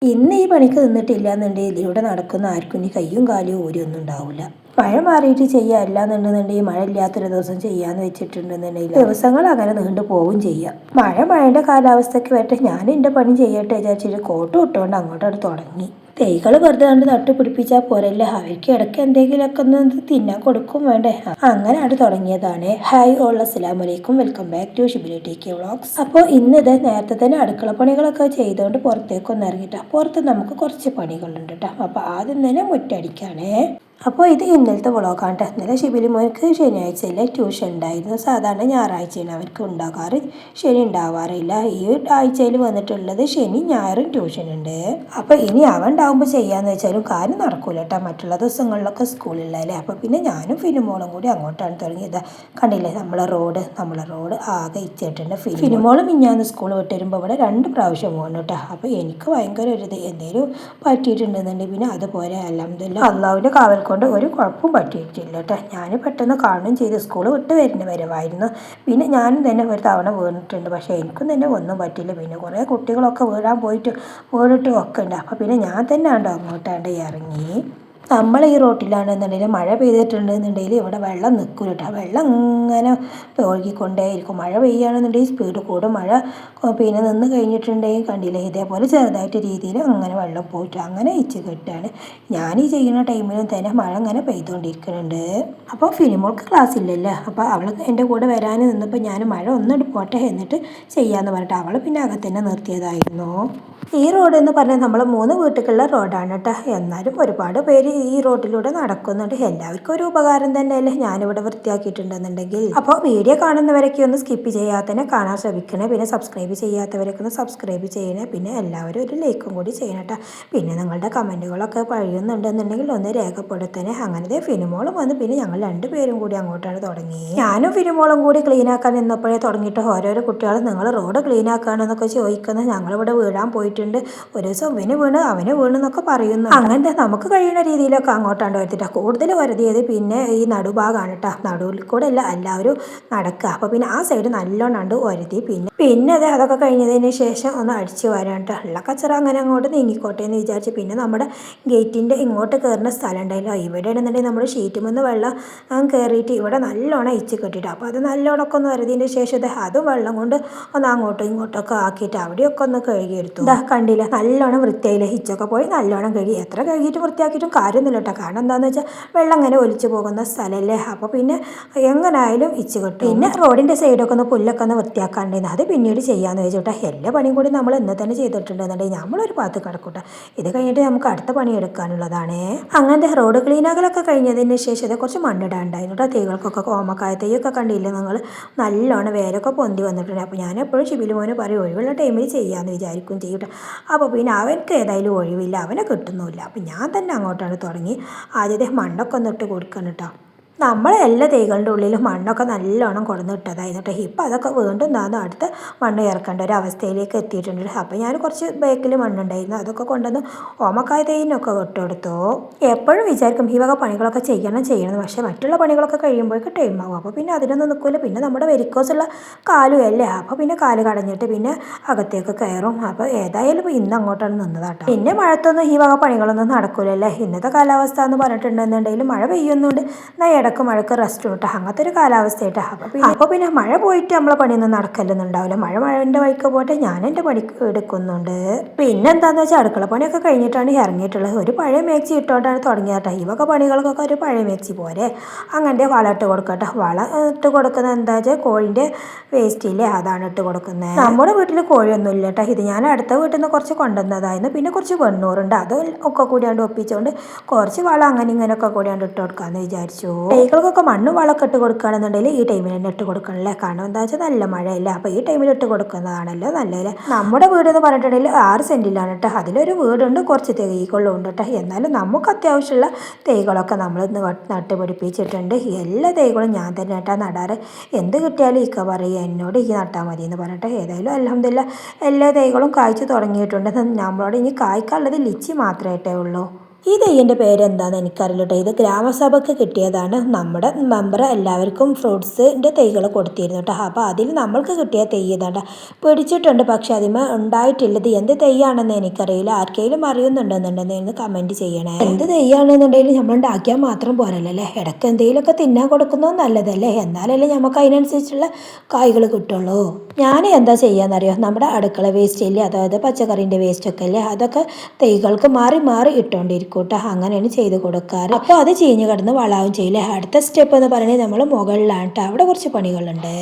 ഇന്ന് ഈ പണിക്ക് നിന്നിട്ടില്ല എന്നുണ്ടെങ്കിൽ ഇതിലൂടെ നടക്കുന്ന ആർക്കും ഇനി കയ്യും കാലും ഊരിയൊന്നും ഉണ്ടാവില്ല. മഴ മാറിയിട്ട് ചെയ്യുക അല്ലാന്നുണ്ടെന്നുണ്ടെങ്കിൽ മഴ ഇല്ലാത്തൊരു ദിവസം ചെയ്യാന്ന് വെച്ചിട്ടുണ്ടെന്നുണ്ടെങ്കിൽ ദിവസങ്ങൾ അങ്ങനെ നീണ്ടു പോവും ചെയ്യാം. മഴയുടെ കാലാവസ്ഥയ്ക്ക് വരട്ടെ, ഞാൻ എൻ്റെ പണി ചെയ്യട്ടെ വിചാരിച്ചിട്ട് കോട്ടും ഇട്ടുകൊണ്ട് അങ്ങോട്ടാണ് തുടങ്ങി. തൈകൾ വെറുതെ കണ്ട് നട്ട് പിടിപ്പിച്ചാൽ പോരല്ല, അവർക്ക് ഇടയ്ക്ക് എന്തെങ്കിലുമൊക്കെ ഒന്ന് തിന്നാൻ കൊടുക്കും വേണ്ടേ. അങ്ങനെ അത് തുടങ്ങിയതാണ്. ഹായ് ഓൾ, അസ്സലാമു അലൈക്കും, welcome back to Shibili T K vlogs. അപ്പോൾ ഇന്നിത് നേരത്തെ തന്നെ അടുക്കള പണികളൊക്കെ ചെയ്തുകൊണ്ട് പുറത്തേക്കൊന്ന് ഇറങ്ങിയിട്ടാ. പുറത്ത് നമുക്ക് കുറച്ച് പണികളുണ്ട് കേട്ടോ. അപ്പോൾ ആദ്യം തന്നെ മുറ്റടിക്കാണേ. അപ്പോൾ ഇത് ഇന്നലത്തെ വ്ളോഗാണ് കേട്ടോ. ഇന്നലെ ഷിബിലി മോൾക്ക് ശനിയാഴ്ചയിലെ ട്യൂഷൻ ഉണ്ടായിരുന്നു. സാധാരണ ഞായറാഴ്ചയാണ് അവർക്ക് ഉണ്ടാകാറ്, ശനി ഉണ്ടാവാറില്ല. ഈ ആഴ്ചയിൽ വന്നിട്ടുള്ളത് ശനി ഞായറും ട്യൂഷൻ ഉണ്ട്. അപ്പോൾ ഇനി അവൻ ഉണ്ടാകുമ്പോൾ ചെയ്യാന്ന് വെച്ചാലും കാര്യം നടക്കൂല കേട്ടോ. മറ്റുള്ള ദിവസങ്ങളിലൊക്കെ സ്കൂളിലല്ലേ. അപ്പോൾ പിന്നെ ഞാനും ഫിനിമോളും കൂടി അങ്ങോട്ടാണ് തുടങ്ങിയത്. കണ്ടില്ലേ നമ്മളെ റോഡ് ആകെ ഇച്ചിട്ടുണ്ട്. ഫിനിമോളും മിഞ്ഞാന്ന് സ്കൂൾ വിട്ട് വരുമ്പോൾ ഇവിടെ 2 പ്രാവശ്യം പോകണം കേട്ടോ. അപ്പോൾ എനിക്ക് ഭയങ്കര ഒരു ഇത് എന്തെങ്കിലും പറ്റിയിട്ടുണ്ടെന്നുണ്ടെങ്കിൽ പിന്നെ അതുപോലെ അൽഹംദുലില്ലാഹ് അള്ളാഹുവിൻ്റെ കാവൽ കൊണ്ട് ഒരു കുഴപ്പവും പറ്റിയിട്ടില്ല കേട്ടോ. ഞാൻ പെട്ടെന്ന് കാണുകയും ചെയ്ത് സ്കൂൾ വിട്ട് വരുന്ന വരവായിരുന്നു. പിന്നെ ഞാനും തന്നെ ഒരു തവണ വീണിട്ടുണ്ട്, പക്ഷേ എനിക്കും തന്നെ ഒന്നും പറ്റില്ല. പിന്നെ കുറേ കുട്ടികളൊക്കെ വീണിട്ടും ഒക്കെ ഉണ്ട്. അപ്പോൾ പിന്നെ ഞാൻ തന്നെ അങ്ങോട്ടാണ്ട് ഇറങ്ങി. നമ്മൾ ഈ റോട്ടിലാണെന്നുണ്ടെങ്കിൽ മഴ പെയ്തിട്ടുണ്ടെന്നുണ്ടെങ്കിൽ ഇവിടെ വെള്ളം നിൽക്കില്ല കേട്ടോ. വെള്ളം ഇങ്ങനെ ഒഴുകിക്കൊണ്ടേയിരിക്കും. മഴ പെയ്യുകയാണെന്നുണ്ടെങ്കിൽ സ്പീഡ് കൂടും. മഴ പിന്നെ നിന്ന് കഴിഞ്ഞിട്ടുണ്ടെങ്കിൽ കണ്ടില്ലേ ഇതേപോലെ ചെറുതായിട്ട് രീതിയിൽ അങ്ങനെ വെള്ളം പോയിട്ട് അങ്ങനെ ഇച്ച് കെട്ടാണ്. ഞാൻ ഈ ചെയ്യുന്ന ടൈമിലും തന്നെ മഴ ഇങ്ങനെ പെയ്തുകൊണ്ടിരിക്കുന്നുണ്ട്. അപ്പോൾ ഫിനിമോൾക്ക് ക്ലാസ് ഇല്ലല്ലോ. അപ്പോൾ അവൾ എൻ്റെ കൂടെ വരാൻ നിന്നപ്പോൾ ഞാൻ മഴ ഒന്നിട്ട് പോട്ടെ എന്നിട്ട് ചെയ്യാമെന്ന് പറഞ്ഞിട്ട് അവൾ പിന്നെ അകത്തന്നെ നിർത്തിയതായിരുന്നു. ഈ റോഡ് എന്ന് പറഞ്ഞാൽ നമ്മൾ 3 വീട്ടിലുള്ള റോഡാണ് കേട്ടോ. എന്നാലും ഒരുപാട് പേര് ഈ റോഡിലൂടെ നടക്കുന്നുണ്ട്. എല്ലാവർക്കും ഒരു ഉപകാരം തന്നെയല്ലേ ഞാനിവിടെ വൃത്തിയാക്കിയിട്ടുണ്ടെന്നുണ്ടെങ്കിൽ. അപ്പോൾ വീഡിയോ കാണുന്നവരൊക്കെ ഒന്ന് സ്കിപ്പ് ചെയ്യാതെ തന്നെ കാണാൻ ശ്രമിക്കണേ. പിന്നെ സബ്സ്ക്രൈബ് ചെയ്യാത്തവരൊക്കെ ഒന്ന് സബ്സ്ക്രൈബ് ചെയ്യണേ. പിന്നെ എല്ലാവരും ഒരു ലൈക്കും കൂടി ചെയ്യണം കേട്ടോ. പിന്നെ നിങ്ങളുടെ കമൻറ്റുകളൊക്കെ പഴിയുന്നുണ്ടെന്നുണ്ടെങ്കിൽ ഒന്ന് രേഖപ്പെടുത്തണേ. അങ്ങനത്തെ ഫിനിമോളും വന്ന് പിന്നെ ഞങ്ങൾ 2 പേരും കൂടി അങ്ങോട്ടാണ് തുടങ്ങി. ഞാനും ഫിനിമോളും കൂടി ക്ലീൻ ആക്കാൻ നിന്നപ്പോഴേ തുടങ്ങിയിട്ട് ഓരോരോ കുട്ടികൾ നിങ്ങൾ റോഡ് ക്ലീൻ ആക്കുകയാണെന്നൊക്കെ ചോദിക്കുന്നത്. ഞങ്ങളിവിടെ വീഴാൻ പോയിട്ടുണ്ട്, ഒരു ദിവസം അവന് വീണ് എന്നൊക്കെ പറയുന്നു. അങ്ങനത്തെ നമുക്ക് കഴിയുന്ന രീതിയിലൊക്കെ അങ്ങോട്ടാണ്ട് വരുത്തിട്ടാ. കൂടുതൽ വരുത്തിയത് പിന്നെ ഈ നടുഭാഗമാണ് കേട്ടോ. നടുവിൽ കൂടെ അല്ല എല്ലാവരും നടക്കുക. അപ്പോൾ പിന്നെ ആ സൈഡ് നല്ലോണം ഉണ്ട് വരുത്തി. പിന്നെ അതൊക്കെ കഴിഞ്ഞതിന് ശേഷം ഒന്ന് അടിച്ചു വരാൻ കേട്ടോ. ഉള്ള കച്ചറ അങ്ങനെ അങ്ങോട്ട് നീങ്ങിക്കോട്ടെ എന്ന് വിചാരിച്ച് പിന്നെ നമ്മുടെ ഗേറ്റിൻ്റെ ഇങ്ങോട്ട് കയറുന്ന സ്ഥലം ഉണ്ടായില്ലോ, ഇവിടെ ആണെന്നുണ്ടെങ്കിൽ നമ്മൾ ഷീറ്റുമെന്ന് വെള്ളം കയറിയിട്ട് ഇവിടെ നല്ലോണം അയച്ച് കെട്ടിയിട്ട്. അപ്പോൾ അത് നല്ലോണമൊക്കെ ഒന്ന് വരുന്നതിന് ശേഷം അതും വെള്ളം കൊണ്ട് ഒന്ന് അങ്ങോട്ടും ഇങ്ങോട്ടൊക്കെ ആക്കിയിട്ട് അവിടെയൊക്കെ ഒന്ന് കഴുകിയെടുത്തു. കണ്ടില്ല നല്ലോണം വൃത്തിയായില്ലേ. ഹിച്ചൊക്കെ പോയി നല്ലോണം കഴുകി. എത്ര കഴുകിയിട്ട് വൃത്തിയാക്കിയിട്ടും കാര്യമൊന്നുമില്ല കേട്ടോ. കാരണം എന്താണെന്ന് വെച്ചാൽ വെള്ളം അങ്ങനെ ഒലിച്ചു പോകുന്ന സ്ഥലമല്ലേ. അപ്പോൾ പിന്നെ എങ്ങനായാലും ഇച്ച് കിട്ടും. പിന്നെ റോഡിൻ്റെ സൈഡൊക്കെ ഒന്ന് പുല്ലൊക്കെ ഒന്ന് വൃത്തിയാക്കാണ്ടായിരുന്നു. അത് പിന്നീട് ചെയ്യാമെന്ന് വെച്ചിട്ടാ. എല്ലാ പണിയും കൂടി നമ്മൾ ഇന്ന് തന്നെ ചെയ്തിട്ടുണ്ടെന്നുണ്ടെങ്കിൽ നമ്മളൊരു ഭാഗത്ത് കിടക്കൂട്ട. ഇത് കഴിഞ്ഞിട്ട് നമുക്ക് അടുത്ത പണി എടുക്കാനുള്ളതാണ്. അങ്ങനത്തെ റോഡ് ക്ലീനാക്കലൊക്കെ കഴിഞ്ഞതിന് ശേഷം കുറച്ച് മണ്ണിടാണ്ടായിരുന്നു കേട്ടോ. തൈകൾക്കൊക്കെ ഓമക്കായ തൈയൊക്കെ കണ്ടില്ലേ നിങ്ങൾ, നല്ലോണം വേരൊക്കെ പൊന്തി വന്നിട്ടുണ്ട്. അപ്പോൾ ഞാൻ എപ്പോഴും ഷിബിലി മോന് പറയും ഒഴിവുള്ള ടൈമിൽ ചെയ്യാമെന്ന് വിചാരിക്കും ചെയ്യട്ടെ. അപ്പോൾ പിന്നെ അവനക്ക് ഏതായാലും ഒഴിവില്ല, അവനെ കിട്ടുന്നുമില്ല. അപ്പം ഞാൻ തന്നെ അങ്ങോട്ടാണ് തുടങ്ങി. ആദ്യത്തെ മണ്ണൊക്കെ ഒന്ന് ഇട്ട് കൊടുക്കണം കേട്ടോ. നമ്മളെ എല്ലാ തൈകളുടെ ഉള്ളിലും മണ്ണൊക്കെ നല്ലോണം കൊടുന്നിട്ടതായിരുന്നു കേട്ടോ. ഇപ്പം അതൊക്കെ വീണ്ടും അടുത്ത മണ്ണ് ഇറക്കേണ്ട ഒരു അവസ്ഥയിലേക്ക് എത്തിയിട്ടുണ്ട്. അപ്പോൾ ഞാൻ കുറച്ച് ബേക്കിൽ മണ്ണുണ്ടായിരുന്നു, അതൊക്കെ കൊണ്ടുവന്ന് ഓമക്കായ തൈനൊക്കെ ഇട്ടെടുത്തു. എപ്പോഴും വിചാരിക്കും ഈ വക പണികളൊക്കെ ചെയ്യണം, പക്ഷേ മറ്റുള്ള പണികളൊക്കെ കഴിയുമ്പോഴേക്ക് ടൈം ആവും. അപ്പോൾ പിന്നെ അതിനൊന്നും നിൽക്കില്ല. പിന്നെ നമ്മുടെ വെരിക്കോസുള്ള കാലും അല്ലേ, അപ്പോൾ പിന്നെ കാല് കടഞ്ഞിട്ട് പിന്നെ അകത്തേക്ക് കയറും. അപ്പോൾ ഏതായാലും ഇന്ന് അങ്ങോട്ടാണ് നിന്നതാട്ടോ. പിന്നെ മഴത്തൊന്നും ഈ വക പണികളൊന്നും നടക്കൂലല്ലേ. ഇന്നത്തെ കാലാവസ്ഥ എന്ന് പറഞ്ഞിട്ടുണ്ടെന്നുണ്ടെങ്കിൽ മഴ പെയ്യുന്നുണ്ട്, എന്നാൽ ഇടക്ക് മഴക്ക് റെസ്റ്റ് കിട്ടുക, അങ്ങനത്തെ ഒരു കാലാവസ്ഥ കേട്ടോ. അപ്പോൾ പിന്നെ മഴ പോയിട്ട് നമ്മളെ പണിയൊന്നും നടക്കലൊന്നുണ്ടാവില്ല. മഴൻ്റെ വഴിക്ക് പോട്ടെ, ഞാൻ എൻ്റെ പണി എടുക്കുന്നുണ്ട്. പിന്നെ എന്താണെന്ന് വെച്ചാൽ അടുക്കള പണിയൊക്കെ കഴിഞ്ഞിട്ടാണ് ഇറങ്ങിയിട്ടുള്ളത്. ഒരു പഴയ മേക്സി ഇട്ടോണ്ടാണ് തുടങ്ങിയതാട്ടോ. ഈ വക പണികൾക്കൊക്കെ ഒരു പഴയ മേക്സി പോരെ. അങ്ങനത്തെ വളം ഇട്ട് കൊടുക്കട്ടെ. വളം ഇട്ട് കൊടുക്കുന്നത് എന്താ വെച്ചാൽ കോഴിൻ്റെ വേസ്റ്റില്ലേ, അതാണ് ഇട്ട് കൊടുക്കുന്നത്. നമ്മുടെ വീട്ടിൽ കോഴിയൊന്നും ഇല്ല കേട്ടോ. ഇത് ഞാൻ അടുത്ത വീട്ടിൽ നിന്ന് കുറച്ച് കൊണ്ടുവന്നതായിരുന്നു. പിന്നെ കുറച്ച് വെണ്ണൂറുണ്ട്, അത് ഒക്കെ കൂടിയാണ്ട് ഒപ്പിച്ചുകൊണ്ട് കുറച്ച് വളം അങ്ങനെ ഇങ്ങനെയൊക്കെ കൂടിയാണ്ട് ഇട്ട് കൊടുക്കാമെന്ന് വിചാരിച്ചു. തൈകൾക്കൊക്കെ മണ്ണ് വളമൊക്കെ ഇട്ട് കൊടുക്കുകയാണെന്നുണ്ടെങ്കിൽ ഈ ടൈമിൽ തന്നെ ഇട്ട് കൊടുക്കണല്ലേ. കാരണം എന്താ വെച്ചാൽ നല്ല മഴയില്ല. അപ്പോൾ ഈ ടൈമിൽ ഇട്ട് കൊടുക്കുന്നതാണല്ലോ നല്ലത്. നമ്മുടെ വീട് എന്ന് പറഞ്ഞിട്ടുണ്ടെങ്കിൽ 6 സെൻറ്റിലാണ് കേട്ടോ. അതിലൊരു വീടുണ്ട്, കുറച്ച് തൈകളും ഉണ്ട് കേട്ടോ. എന്നാലും നമുക്ക് അത്യാവശ്യമുള്ള തൈകളൊക്കെ നമ്മൾ നട്ടുപിടിപ്പിച്ചിട്ടുണ്ട്. എല്ലാ തൈകളും ഞാൻ തന്നെ കേട്ടോ നടാറ്. എന്ത് കിട്ടിയാലും ഇക്ക പറയുക എന്നോട് ഈ നട്ടാൽ മതി എന്ന് പറഞ്ഞിട്ട്. ഏതായാലും അൽഹംദുലില്ലാഹ് എല്ലാ തൈകളും കായ്ച്ചു തുടങ്ങിയിട്ടുണ്ട്. നമ്മളോട് ഇനി കായ്ക്കാനുള്ളത് ലിച്ചി മാത്രമായിട്ടേ ഉള്ളൂ. ഈ തെയ്യൻ്റെ പേരെന്താണെന്ന് എനിക്കറിയില്ല കേട്ടോ. ഇത് ഗ്രാമസഭയ്ക്ക് കിട്ടിയതാണ്. നമ്മുടെ മെമ്പർ എല്ലാവർക്കും ഫ്രൂട്ട്സിൻ്റെ തൈകൾ കൊടുത്തിരുന്നു കേട്ടോ. അപ്പോൾ അതിൽ നമ്മൾക്ക് കിട്ടിയ തെയ്യ് ഇതാണ്ട പിടിച്ചിട്ടുണ്ട്. പക്ഷെ അതിമ ഉണ്ടായിട്ടില്ലത് എന്ത് തെയ്യാണെന്ന് എനിക്കറിയില്ല. ആർക്കെങ്കിലും അറിയുന്നുണ്ടെന്നുണ്ടെന്ന് കമൻറ്റ് ചെയ്യണേ. എന്ത് തെയ്യാണെന്നുണ്ടെങ്കിൽ നമ്മൾ ഉണ്ടാക്കിയാൽ മാത്രം പോരല്ലേ, ഇടയ്ക്ക് എന്തെങ്കിലുമൊക്കെ തിന്നാൻ കൊടുക്കുന്നത് നല്ലതല്ലേ, എന്നാലല്ലേ നമുക്ക് അതിനനുസരിച്ചുള്ള കായ്കൾ കിട്ടുള്ളൂ. ഞാൻ എന്താ ചെയ്യാന്നറിയോ, നമ്മുടെ അടുക്കള വേസ്റ്റ് ഇല്ലേ, അതായത് പച്ചക്കറീൻ്റെ വേസ്റ്റൊക്കെ അല്ലേ, അതൊക്കെ തൈകൾക്ക് മാറി മാറി ഇട്ടുകൊണ്ടിരിക്കും കേട്ടോ. അങ്ങനെയാണ് ചെയ്ത് കൊടുക്കാറ്. അപ്പോൾ അത് ചീഞ്ഞ് കിടന്ന് വളാവും ചെയ്യില്ലേ. അടുത്ത സ്റ്റെപ്പ് എന്ന് പറയുന്നത് നമ്മൾ മുകളിലാണ് കേട്ടോ. അവിടെ കുറച്ച് പണികളുണ്ട്.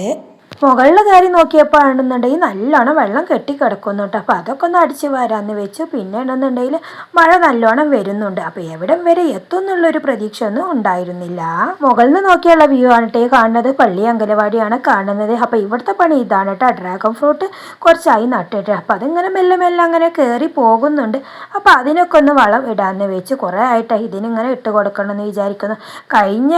മുകളിലെ കാര്യം നോക്കിയപ്പോഴാണെന്നുണ്ടെങ്കിൽ നല്ലോണം വെള്ളം കെട്ടിക്കിടക്കുന്നു കേട്ടോ. അപ്പോൾ അതൊക്കെ ഒന്ന് അടിച്ച് വരാമെന്ന് വെച്ചു. പിന്നെ ആണെന്നുണ്ടെങ്കിൽ മഴ നല്ലോണം വരുന്നുണ്ട്. അപ്പോൾ എവിടം വരെ എത്തും എന്നുള്ളൊരു പ്രതീക്ഷ ഒന്നും ഉണ്ടായിരുന്നില്ല. മുകളിൽ നിന്ന് നോക്കിയുള്ള വ്യൂ ആണ് കേട്ടോ കാണുന്നത്. പള്ളി അങ്കലവാടിയാണ് കാണുന്നത്. അപ്പോൾ ഇവിടുത്തെ പണി ഇതാണ് കേട്ടോ. ഡ്രാഗൺ ഫ്രൂട്ട് കുറച്ചായി നട്ടിട്ട്, അപ്പോൾ അതിങ്ങനെ മെല്ലെ മെല്ലെ അങ്ങനെ കയറി പോകുന്നുണ്ട്. അപ്പോൾ അതിനൊക്കെ ഒന്ന് വളം ഇടാമെന്ന് വെച്ച് കുറേ ആയിട്ട് ഇതിനിങ്ങനെ ഇട്ട് കൊടുക്കണമെന്ന് വിചാരിക്കുന്നു. കഴിഞ്ഞ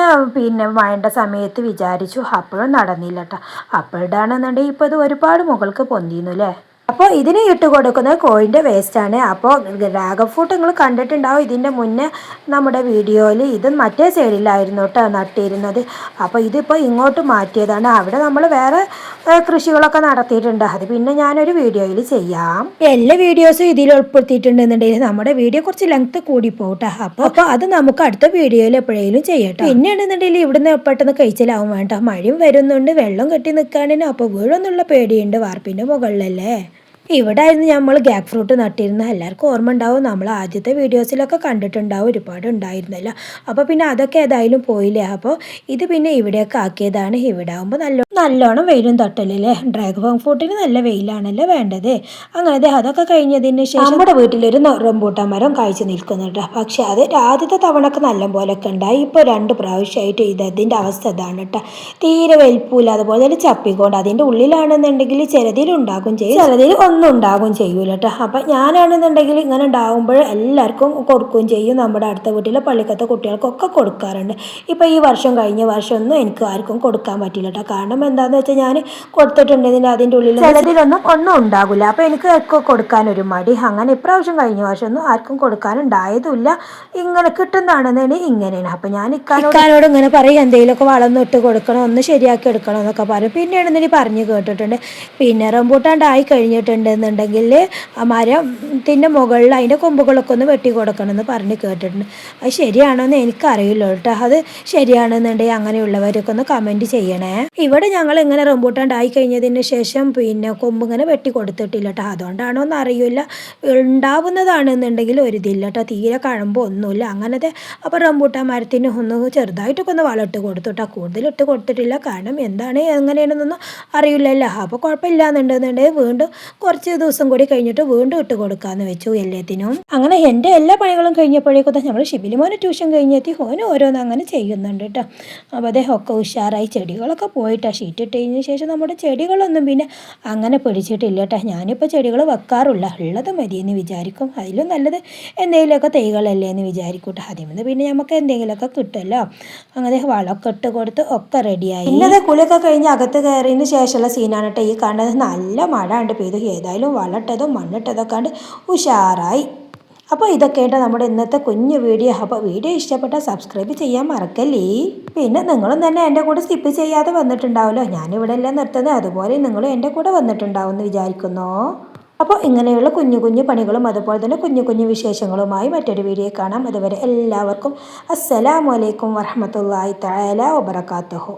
മഴയുടെ സമയത്ത് വിചാരിച്ചു, അപ്പോഴും നടന്നില്ല കേട്ടോ. അപ്പോഴാണെന്നുണ്ടെങ്കിൽ ഇപ്പോൾ ഇത് ഒരുപാട് മുകൾക്ക് പൊന്തിന്നു അല്ലേ. അപ്പോൾ ഇതിന് ഇട്ട് കൊടുക്കുന്നത് കോഴിൻ്റെ വേസ്റ്റാണ്. അപ്പോൾ ഡ്രാഗൺ ഫ്രൂട്ട് നിങ്ങൾ കണ്ടിട്ടുണ്ടാവും ഇതിൻ്റെ മുന്നേ നമ്മുടെ വീഡിയോയിൽ. ഇത് മറ്റേ സൈഡിലായിരുന്നു കേട്ടോ നട്ടിരുന്നത്. അപ്പോൾ ഇതിപ്പോൾ ഇങ്ങോട്ട് മാറ്റിയതാണ്. അവിടെ നമ്മൾ വേറെ കൃഷികളൊക്കെ നടത്തിയിട്ടുണ്ട്. അത് പിന്നെ ഞാനൊരു വീഡിയോയിൽ ചെയ്യാം. എല്ലാ വീഡിയോസും ഇതിൽ ഉൾപ്പെടുത്തിയിട്ടുണ്ടെന്നുണ്ടെങ്കിൽ നമ്മുടെ വീഡിയോ കുറച്ച് ലെങ്ത്ത് കൂടി പോകട്ടെ. അപ്പോൾ അത് നമുക്ക് അടുത്ത വീഡിയോയിൽ എപ്പോഴേലും ചെയ്യട്ടെ. പിന്നെയാണെന്നുണ്ടെങ്കിൽ ഇവിടുന്ന് പെട്ടെന്ന് കഴിച്ചിലാവും വേണ്ട. മഴയും വരുന്നുണ്ട്, വെള്ളം കെട്ടി നിൽക്കാനും. അപ്പോൾ വീഴൊന്നുള്ള പേടിയുണ്ട്, വാർപ്പിൻ്റെ മുകളിലല്ലേ. ഇവിടെ ആയിരുന്നു നമ്മൾ ഗ്യാക്ക് ഫ്രൂട്ട് നട്ടിരുന്നത്. എല്ലാവർക്കും ഓർമ്മ ഉണ്ടാവും, നമ്മൾ ആദ്യത്തെ വീഡിയോസിലൊക്കെ കണ്ടിട്ടുണ്ടാവും, ഒരുപാട് ഉണ്ടായിരുന്നല്ലോ. അപ്പോൾ പിന്നെ അതൊക്കെ ഏതായാലും പോയില്ലേ. അപ്പോൾ ഇത് പിന്നെ ഇവിടെയൊക്കെ ആക്കിയതാണ്. ഇവിടെ ആകുമ്പോൾ നല്ലോണം വെയിലും തട്ടലില്ലേ. ഡ്രാഗൺ ഫ്രൂട്ടിന് നല്ല വെയിലാണല്ലോ വേണ്ടത്. അങ്ങനെ അതൊക്കെ കഴിഞ്ഞതിന് ശേഷം നമ്മുടെ വീട്ടിലൊരു റംബൂട്ടാൻ മരം കായ്ച്ചു നിൽക്കുന്നുണ്ട്. പക്ഷെ അത് ആദ്യത്തെ തവണക്ക് നല്ല പോലൊക്കെ ഉണ്ടായി. ഇപ്പോൾ 2 പ്രാവശ്യമായിട്ട് ഇതിൻ്റെ അവസ്ഥ ഇതാണ് കേട്ടോ. തീരെ വലിപ്പൂല, അതുപോലെ തന്നെ ചപ്പിക്കൊണ്ട്. അതിൻ്റെ ഉള്ളിലാണെന്നുണ്ടെങ്കിൽ ചിലതിലുണ്ടാകും ചെയ്യും, ചിലതിൽ ഒന്നും ഉണ്ടാകും ചെയ്യൂല കേട്ടോ. അപ്പം ഞാനാണെന്നുണ്ടെങ്കിൽ ഇങ്ങനെ ഉണ്ടാകുമ്പോൾ എല്ലാവർക്കും കൊടുക്കുകയും ചെയ്യും. നമ്മുടെ അടുത്ത വീട്ടിലെ പള്ളിക്കത്തെ കുട്ടികൾക്കൊക്കെ കൊടുക്കാറുണ്ട്. ഇപ്പം ഈ വർഷം കഴിഞ്ഞ വർഷമൊന്നും എനിക്ക് ആർക്കും കൊടുക്കാൻ പറ്റില്ല കേട്ടോ. കാരണം എന്താണെന്ന് വെച്ചാൽ ഞാൻ കൊടുത്തിട്ടുണ്ടെങ്കിൽ അതിൻ്റെ ഉള്ളിൽ ചിലതിലൊന്നും ഒന്നും ഉണ്ടാകില്ല. അപ്പോൾ എനിക്ക് ഒക്കെ കൊടുക്കാനൊരു മടി. അങ്ങനെ ഇപ്രാവശ്യം കഴിഞ്ഞ വർഷമൊന്നും ആർക്കും കൊടുക്കാനുണ്ടായതുമില്ല. ഇങ്ങനെ കിട്ടുന്നതാണെന്നുണ്ടെങ്കിൽ ഇങ്ങനെയാണ്. അപ്പം ഞാൻ ഇക്കാനോട് ഇങ്ങനെ പറയും, എന്തെങ്കിലുമൊക്കെ വളർന്ന് ഇട്ട് കൊടുക്കണം, ഒന്ന് ശരിയാക്കി എടുക്കണം എന്നൊക്കെ പറയും. പിന്നെയാണെന്നുണ്ടെങ്കിൽ പറഞ്ഞു കേട്ടിട്ടുണ്ട്. പിന്നെ റംബൂട്ടാണ്ടായി കഴിഞ്ഞിട്ടുണ്ടെന്നുണ്ടെങ്കിൽ ആ മരത്തിൻ്റെ മുകളിൽ അതിൻ്റെ കൊമ്പുകളൊക്കെ ഒന്ന് വെട്ടി കൊടുക്കണമെന്ന് പറഞ്ഞ് കേട്ടിട്ടുണ്ട്. അത് ശരിയാണോ എന്ന് എനിക്കറിയില്ല കേട്ടോ. അത് ശരിയാണെന്നുണ്ടെങ്കിൽ അങ്ങനെയുള്ളവരൊക്കെ ഒന്ന് കമൻറ്റ് ചെയ്യണേ. ഇവിടെ ഞങ്ങൾ ഇങ്ങനെ റംബൂട്ടാണ്ടായി കഴിഞ്ഞതിന് ശേഷം കൊമ്പ് ഇങ്ങനെ വെട്ടി കൊടുത്തിട്ടില്ല കേട്ടോ. അതുകൊണ്ടാണോ എന്ന് അറിയില്ല. ഉണ്ടാവുന്നതാണെന്നുണ്ടെങ്കിൽ ഒരു ഇതില്ല കേട്ടോ, തീരെ കഴമ്പോ ഒന്നുമില്ല അങ്ങനത്തെ. അപ്പോൾ റംബൂട്ടാൻ മരത്തിന് ഒന്ന് ചെറുതായിട്ടൊക്കെ ഒന്ന് വളമിട്ട് കൊടുത്തു കേട്ടോ. കൂടുതലിട്ട് കൊടുത്തിട്ടില്ല, കാരണം എന്താണ് എങ്ങനെയാണെന്നൊന്നും അറിയില്ലല്ലോ. അപ്പോൾ കുഴപ്പമില്ല എന്നുണ്ടെന്നുണ്ടെങ്കിൽ വീണ്ടും കുറച്ച് ദിവസം കൂടി കഴിഞ്ഞിട്ട് വീണ്ടും ഇട്ട് കൊടുക്കാമെന്ന് വെച്ചു എല്ലാത്തിനും. അങ്ങനെ എൻ്റെ എല്ലാ പണികളും കഴിഞ്ഞപ്പോഴേക്കും നമ്മൾ ഷിബിലിമോന് ട്യൂഷൻ കഴിഞ്ഞെത്തി. ഓന് ഓരോന്ന് അങ്ങനെ ചെയ്യുന്നുണ്ട് കേട്ടോ. അപ്പോൾ അദ്ദേഹമൊക്കെ ഉഷാറായി. ചെടികളൊക്കെ പോയിട്ടാ ഷീറ്റ് ഇട്ടതിന് ശേഷം നമ്മുടെ ചെടികളൊന്നും പിന്നെ അങ്ങനെ പിടിച്ചിട്ടില്ല കേട്ടോ. ഞാനിപ്പോൾ ചെടികൾ വെക്കാറില്ല, ഉള്ളത് മതിയെന്ന് വിചാരിക്കും. അതിലും നല്ലത് എന്തെങ്കിലുമൊക്കെ തൈകളല്ലേ എന്ന് വിചാരിക്കും കേട്ടോ. അതിൽ നിന്ന് പിന്നെ നമുക്ക് എന്തെങ്കിലുമൊക്കെ കിട്ടുമല്ലോ. അങ്ങനെ വളമൊക്കെ ഇട്ട് കൊടുത്ത് ഒക്കെ റെഡിയായി. ഇന്നത്തെ കുളിയൊക്കെ കഴിഞ്ഞ് അകത്ത് കയറിയതിന് ശേഷമുള്ള സീനാണ് കേട്ടോ ഈ കാണുന്നത്. നല്ല മഴ ഉണ്ട് പെയ്തു. ഏതായാലും വളമിട്ടതും മണ്ണിട്ടതൊക്കെ കണ്ട് ഉഷാറായി. അപ്പോൾ ഇതൊക്കെയായിട്ട് നമ്മുടെ ഇന്നത്തെ കുഞ്ഞു വീഡിയോ. അപ്പോൾ വീഡിയോ ഇഷ്ടപ്പെട്ടാൽ സബ്സ്ക്രൈബ് ചെയ്യാൻ മറക്കല്ലേ. പിന്നെ നിങ്ങളും തന്നെ എൻ്റെ കൂടെ സ്കിപ്പ് ചെയ്യാതെ വന്നിട്ടുണ്ടാവുമല്ലോ. ഞാനിവിടെ എല്ലാം നിർത്തുന്നത്, അതുപോലെ നിങ്ങളും എൻ്റെ കൂടെ വന്നിട്ടുണ്ടാവും എന്ന് വിചാരിക്കുന്നു. അപ്പോൾ ഇങ്ങനെയുള്ള കുഞ്ഞു കുഞ്ഞു പണികളും അതുപോലെ തന്നെ കുഞ്ഞു കുഞ്ഞു വിശേഷങ്ങളുമായി മറ്റൊരു വീഡിയോ കാണാം. അതുവരെ എല്ലാവർക്കും അസ്സലാമു അലൈക്കും വറഹ്മത്തുള്ളാഹി തആല വബറകാതുഹു.